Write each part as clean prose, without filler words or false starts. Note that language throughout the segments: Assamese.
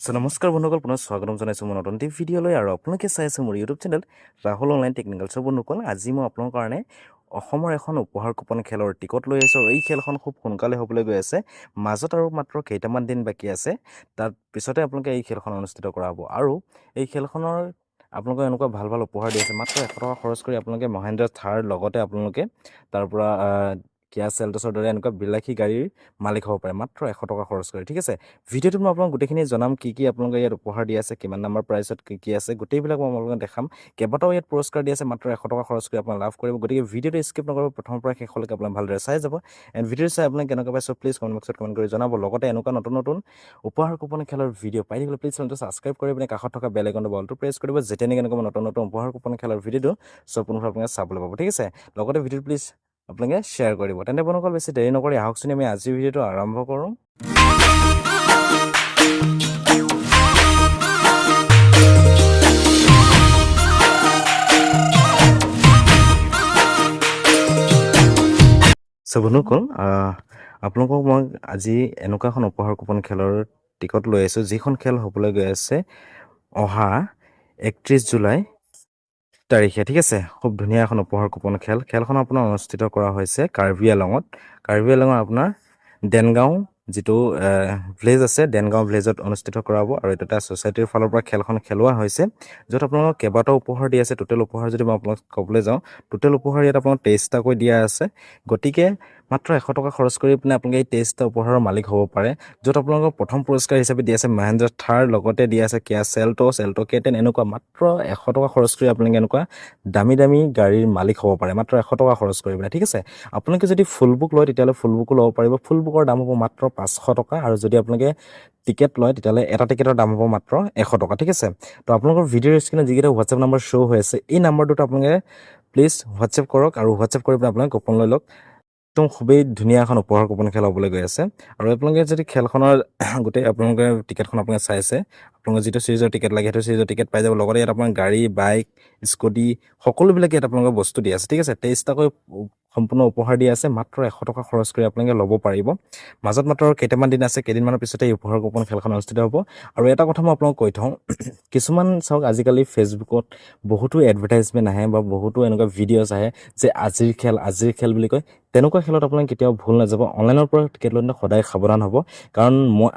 নমস্কাৰ বন্ধুসকল, পুনৰ স্বাগতম জনাইছোঁ মোৰ নতুন ভিডিঅ'লৈ। আৰু আপোনালোকে চাই আছে মোৰ ইউটিউব চেনেল ৰাহুল অনলাইন টেকনিকেলছৰ বন্ধুসকল। আজি মই আপোনালোকৰ কাৰণে অসমৰ এখন উপহাৰ কুপন খেলৰ টিকট লৈ আহিছোঁ। আৰু এই খেলখন খুব সোনকালে হ'বলৈ গৈ আছে, মাজত আৰু মাত্ৰ কেইটামান দিন বাকী আছে। তাৰ পিছতে আপোনালোকে এই খেলখন অনুষ্ঠিত কৰা হ'ব। আৰু এই খেলখনৰ আপোনালোকে এনেকুৱা ভাল ভাল উপহাৰ দি আছে। মাত্ৰ 100 টকা খৰচ কৰি আপোনালোকে মহেন্দ্ৰ থাৰ লগতে আপোনালোকে তাৰ পৰা কিয়া চেল্টছৰ দৰে এনেকুৱা বিলাসী গাড়ীৰ মালিক হ'ব পাৰে মাত্ৰ 100 টকা খৰচ কৰি। ঠিক আছে, ভিডিঅ'টোত মই আপোনাক গোটেইখিনি জনাম কি আপোনালোকে ইয়াত উপহাৰ দি আছে, কিমান নাম্বাৰ প্ৰাইচত কি আছে, গোটেইবিলাক মই আপোনালোকক দেখাম। কেইবাটাও ইয়াত পুৰস্কাৰ দি আছে, মাত্ৰ 100 টকা খৰচ কৰি আপোনালোকে লাভ কৰিব। গতিকে ভিডিঅ'টো স্কিপ নকৰিব, প্ৰথমৰ পৰা শেষলৈকে আপোনাক ভালদৰে চাই যাব। এণ্ড ভিডিঅ' চাই আপোনাক কেনেকুৱা পাইছে প্লিজ কমেণ্ট বক্সত কমেণ্ট কৰি জনাব। লগতে এনেকুৱা নতুন নতুন উপহাৰ কুপন খেলৰ ভিডিঅ' পাই থাকিলে প্লিজ চেনেলটো ছাবস্ক্ৰাইব কৰি পিনে কাষত থকা বেল আইকনটো বলটো প্ৰেছ কৰিব, যেতিয়া নেকি এনেকুৱা নতুন নতুন উপহাৰ কুপন খেলৰ ভিডিঅ'টো চব আপোনালোকে চাবলৈ পাব। ঠিক আছে, লগতে ভিডিঅ'টো প্লিজ আপোনালোকে শ্বেয়াৰ কৰিব। তেন্তে বন্ধুসকল, বেছি দেৰি নকৰি আহকচোন আমি আজিৰ ভিডিঅ'টো আৰম্ভ কৰোঁ। বন্ধুসকল, আপোনালোকক মই আজি এনেকুৱা এখন উপহাৰ কুপন খেলৰ টিকট লৈ আহিছোঁ, যিখন খেল হ'বলৈ গৈ আছে অহা 31 জুলাই তাৰিখে। ঠিক আছে, খুব ধুনীয়া এখন উপহাৰ কুপন খেলখন আপোনাৰ অনুষ্ঠিত কৰা হৈছে কাৰ্বি আংলঙত আপোনাৰ দেনগাঁও যিটো ভিলেজ আছে, দেনগাঁও ভিলেজত অনুষ্ঠিত কৰা হ'ব। আৰু এইটো এটা ছ'চাইটিৰ ফালৰ পৰা খেলখন খেলোৱা হৈছে, য'ত আপোনালোকক কেইবাটাও উপহাৰ দি আছে। টোটেল উপহাৰ যদি মই আপোনাক ক'বলৈ যাওঁ, টোটেল উপহাৰ ইয়াত আপোনাক 23টাকৈ দিয়া আছে। গতিকে মাত্ৰ 100 টকা খৰচ কৰি পিনে আপোনালোকে এই 23টা উপহাৰৰ মালিক হ'ব পাৰে, য'ত আপোনালোকক প্ৰথম পুৰস্কাৰ হিচাপে দি আছে মহেন্দ্ৰ থাৰ, লগতে দি আছে কিয়া চেল্টছ, K10 এনেকুৱা। মাত্ৰ 100 টকা খৰচ কৰি আপোনালোকে এনেকুৱা দামী দামী গাড়ীৰ মালিক হ'ব পাৰে মাত্ৰ 100 টকা খৰচ কৰি পেলাই। ঠিক আছে, আপোনালোকে যদি ফুল বুক লয় তেতিয়াহ'লে ফুল বুকো ল'ব পাৰিব। ফুল বুকৰ দাম হ'ব মাত্ৰ 500 টকা। আৰু যদি আপোনালোকে টিকেট লয় তেতিয়াহ'লে এটা টিকেটৰ দাম হ'ব মাত্ৰ 100 টকা। ঠিক আছে, তো আপোনালোকৰ ভিডিঅ'ৰ স্ক্ৰীণত যিকেইটা হোৱাটছএপ নম্বৰ শ্ব' হৈ আছে, এই নাম্বাৰটোত আপোনালোকে প্লিজ হোৱাটছএপ কৰক, আৰু হোৱাটছএপ কৰি পেলাই আপোনালোকে কুপন লৈ লওক। একদম খুবেই ধুনীয়া এখন উপহাৰ কুপন খেল হ'বলৈ গৈ আছে। আৰু আপোনালোকে যদি খেলখনৰ গোটেই আপোনালোকে টিকেটখন আপোনালোকে চাইছে, আপোনালোকৰ যিটো চিৰিজৰ টিকেট লাগে সেইটো চিৰিজৰ টিকেট পাই যাব। লগতে ইয়াত আপোনাৰ গাড়ী, বাইক, স্কুটি সকলোবিলাকে ইয়াত আপোনালোকৰ বস্তু দি আছে। ঠিক আছে, 23টাকৈ সম্পূৰ্ণ উপহাৰ দি আছে, মাত্ৰ 100 টকা খৰচ কৰি আপোনালোকে ল'ব পাৰিব। মাজত মাত্ৰ কেইটামান দিন আছে, কেইদিনমানৰ পিছতে এই উপহাৰ কুপন খেলখন অনুষ্ঠিত হ'ব। আৰু এটা কথা মই আপোনালোকক কৈ থওঁ, কিছুমান চাওক আজিকালি ফেচবুকত বহুতো এডভাৰটাইজমেণ্ট আহে বা বহুতো এনেকুৱা ভিডিঅ'জ আহে যে আজিৰ খেল বুলি কয়। তেনেকুৱা খেলত আপোনালোকে কেতিয়াও ভুল নাযাব। অনলাইনৰ পৰা টিকেট লৈ সদায় সাৱধান হ'ব, কাৰণ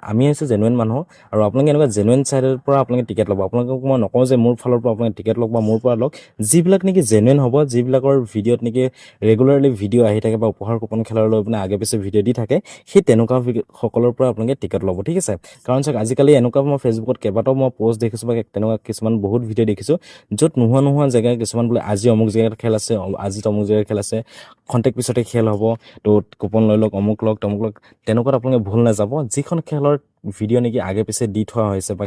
আমি হৈছোঁ জেনুইন মানুহ, আৰু আপোনালোকে এনেকুৱা জেনুইন ছাইডৰ পৰা আপোনালোকে টিকেট ল'ব। আপোনালোকক মই নকওঁ যে মোৰ ফালৰ পৰা আপোনালোকে টিকেট লওক বা মোৰ পৰা লওক। যিবিলাক নেকি জেনুইন হ'ব, যিবিলাকৰ ভিডিঅ'ত নেকি ৰেগুলাৰলি ভিডিঅ' আহি থাকে বা উপহাৰ কুপন খেলৰ লৈ পিনে আগে পিছে ভিডিঅ' দি থাকে, সেই তেনেকুৱা সকলৰ পৰা আপোনালোকে টিকেট ল'ব। ঠিক আছে, কাৰণ চাওক আজিকালি এনেকুৱা মই ফেচবুকত কেইবাটাও মই পোষ্ট দেখিছোঁ বা তেনেকুৱা কিছুমান বহুত ভিডিঅ' দেখিছোঁ, য'ত নোহোৱা জেগা কিছুমান বোলে আজি অমুক জেগাত খেল আছে, আজি তমুক জেগাত খেল আছে, খন্তেক পিছতে খেল হ'ব, তো কুপন লৈ লওক, অমুক লওক তমুক লওক। তেনেকুৱাত আপোনালোকে ভুল নাযাব। যিখন খেলৰ ভিডিঅ' নেকি আগে পিছে দি থোৱা হৈছে বা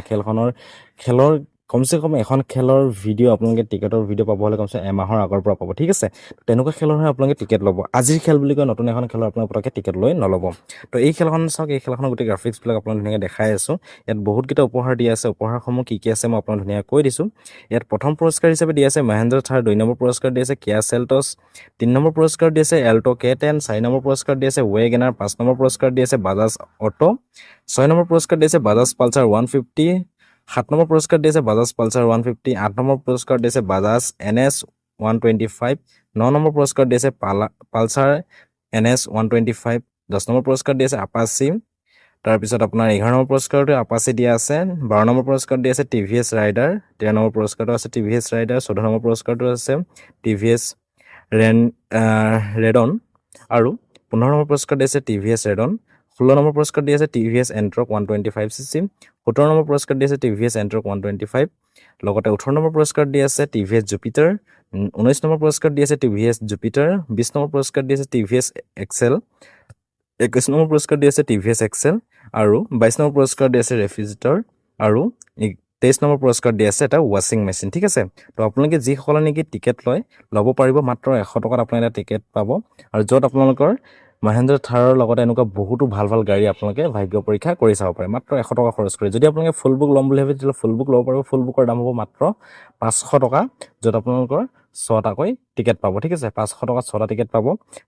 খেলৰ কমচে কম এখন খেলৰ ভিডিঅ' আপোনালোকে টিকেটৰ ভিডিঅ' পাব হ'লে কমচে এমাহৰ আগৰ পৰা পাব। ঠিক আছে, তেনেকুৱা খেলৰহে আপোনালোকে টিকেট ল'ব। আজিৰ খেল বুলি কয় নতুন এখন খেলৰ আপোনালোকে পটককৈ টিকেট লৈ নল'ব। তো এই খেলখন চাওক, এই খেলখনৰ গোটেই গ্ৰাফিক্সবিলাক আপোনাক ধুনীয়াকৈ দেখাই আছোঁ। ইয়াত বহুতকেইটা উপহাৰ দি আছে। উপহাৰসমূহ কি আছে মই আপোনাক ধুনীয়াকৈ কৈ দিছোঁ। ইয়াত প্ৰথম পুৰস্কাৰ হিচাপে দি আছে মহেন্দ্ৰ থাৰ, 2 নম্বৰ পুৰস্কাৰ দি আছে কিয়া চেল্টছ, 3 নম্বৰ পুৰস্কাৰ দি আছে K10, 4 নম্বৰ পুৰস্কাৰ দি আছে ৱেগেনাৰ, 5 নম্বৰ পুৰস্কাৰ দি আছে বাজাজ অটো, 6 নম্বৰ পুৰস্কাৰ দি আছে বাজাজ পালচাৰ 150, 7 নম্বৰ পুৰস্কাৰ দি আছে বাজাজ পালচাৰ 150, 8 নম্বৰ পুৰস্কাৰ দি আছে বাজাজ NS 125, 9 নম্বৰ পুৰস্কাৰ দি আছে পালচাৰ NS 125, 10 নম্বৰ পুৰস্কাৰ দি আছে আপাচি। তাৰপিছত আপোনাৰ 11 নম্বৰ পুৰস্কাৰটো আপাচি দিয়া আছে, 12 নম্বৰ পুৰস্কাৰ দি আছে TVS ৰাইডাৰ, 13 নম্বৰ পুৰস্কাৰটো আছে TVS ৰাইডাৰ, 14 নম্বৰ পুৰস্কাৰটো আছে TVS ৰেডন, আৰু 15 নম্বৰ পুৰস্কাৰ দি আছে TVS ৰেডন, 16 নম্বৰ পুৰস্কাৰ দি আছে TVS এণ্ট্ৰক 125cc, 17 নম্বৰ পুৰস্কাৰ দি আছে TVS এণ্ট্ৰক 125, লগতে 18 নম্বৰ পুৰস্কাৰ দি আছে TVS জুপিটাৰ, 19 নম্বৰ পুৰস্কাৰ দি আছে TVS জুপিটাৰ, 20 নম্বৰ পুৰস্কাৰ দি আছে TVS এক্সেল, 21 নম্বৰ পুৰস্কাৰ দি আছে TVS এক্সেল, আৰু 22 নম্বৰ পুৰস্কাৰ দি আছে ৰেফ্ৰিজাৰেটৰ, আৰু 23 নম্বৰ পুৰস্কাৰ দি আছে এটা ৱাশ্বিং মেচিন। ঠিক আছে, তো আপোনালোকে যিসকলে নেকি টিকেট ল'ব পাৰিব, মাত্ৰ 100 টকাত আপোনালোকে এটা টিকেট পাব, আৰু য'ত আপোনালোকৰ মহেন্দ্ৰ থাৰৰ লগতে এনেকুৱা বহুতো ভাল ভাল গাড়ী আপোনালোকে ভাগ্য পৰীক্ষা কৰি চাব পাৰে মাত্ৰ 100 টকা খৰচ কৰি। যদি আপোনালোকে ফুল বুক ল'ম বুলি ভাবে তেতিয়াহ'লে ফুল বুক ল'ব পাৰিব। ফুল বুকৰ দাম হ'ব মাত্ৰ 500 টকা, য'ত আপোনালোকৰ 6টাকৈ টিকেট পাব ঠিক আছে 500 টকাত 6টা টিকেট পাব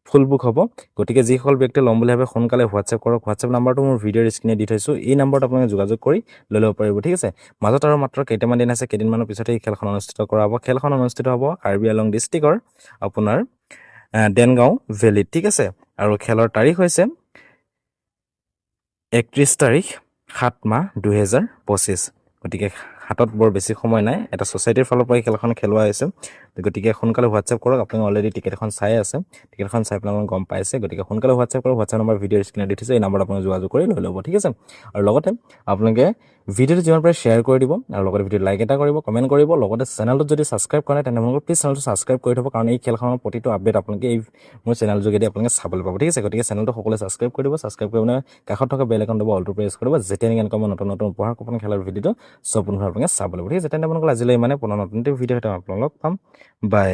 ফুল বুক হ'ব গতিকে যিসকল ব্যক্তিয়ে ল'ম বুলি ভাবে সোনকালে হোৱাটছএপ কৰক হোৱাটছএপ নাম্বাৰটো মোৰ ভিডিঅ'ৰ স্ক্ৰীনে দি থৈছোঁ এই নাম্বাৰত আপোনালোকে যোগাযোগ কৰি লৈ ল'ব পাৰিব ঠিক আছে মাজত আৰু মাত্ৰ কেইটামান দিন আছে কেইদিনমানৰ পিছতে এই খেলখন অনুষ্ঠিত কৰা হ'ব খেলখন অনুষ্ঠিত হ'ব কাৰ্বি আংলং ডিষ্ট্ৰিক্টৰ আপোনাৰ দেনগাঁও ভেলীত ঠিক আছে আৰু খেলৰ তাৰিখ হৈছে 31 তাৰিখ 7 মাহ 2025 গতিকে হাতত বৰ বেছি সময় নাই এটা ছ'চাইটিৰ ফালৰ পৰা এই খেলখন খেলোৱা হৈছে গতিকে সোনকালে হোৱাটছএপ কৰক আপোনালোকে অলৰেডি টিকেট এখন চাই আছে টিকেটখন চাই পেলাই আপোনালোকে গম পাইছে গতিকে সোনকালে হোৱাটছএপ কৰক হোৱাটছএপ নম্বৰ ভিডিঅ'ৰ স্ক্ৰীনত দি থৈছে এই নম্বৰত আপোনালোকে যোগাযোগ কৰি লৈ ল'ব ঠিক আছে আৰু লগতে আপোনালোকে ভিডিঅ'টো যিমান পাৰে শ্বেয়াৰ কৰি দিব আৰু লগতে ভিডিঅ'ত লাইক এটা কৰিব কমেণ্ট কৰিব লগতে চেনেলটোত যদি ছাবস্ক্ৰাইব কৰা নাই তেন্তে আপোনালোকে প্লিজ চেনেলটো ছাবস্ক্ৰাইব কৰি থ'ব কাৰণ এই খেলখনৰ প্ৰতিটো আপডেট আপোনালোকে এই মোৰ চেনেল যোগেদি আপোনালোকে চাবলৈ পাব ঠিক আছে গতিকে চেনেলটো সকলোৱে ছাবস্ক্ৰাইব কৰি দিব ছাবস্ক্ৰাইব কৰি মানে কাষত থকা বেল আইকনটো অলটো প্ৰেছ কৰিব যেতিয়া নেকি এনেকুৱা নতুন নতুন উপহাৰ কুপন খেলৰ ভিডিঅ'টো সম্পূৰ্ণভাৱে আপোনালোকে চাবলৈ পাব ঠিক আছে তেন্তে আপোনালোকে আজিলৈ মানে পুনৰ নতুন ভিডিঅ' আপোনালোকক পাম বাই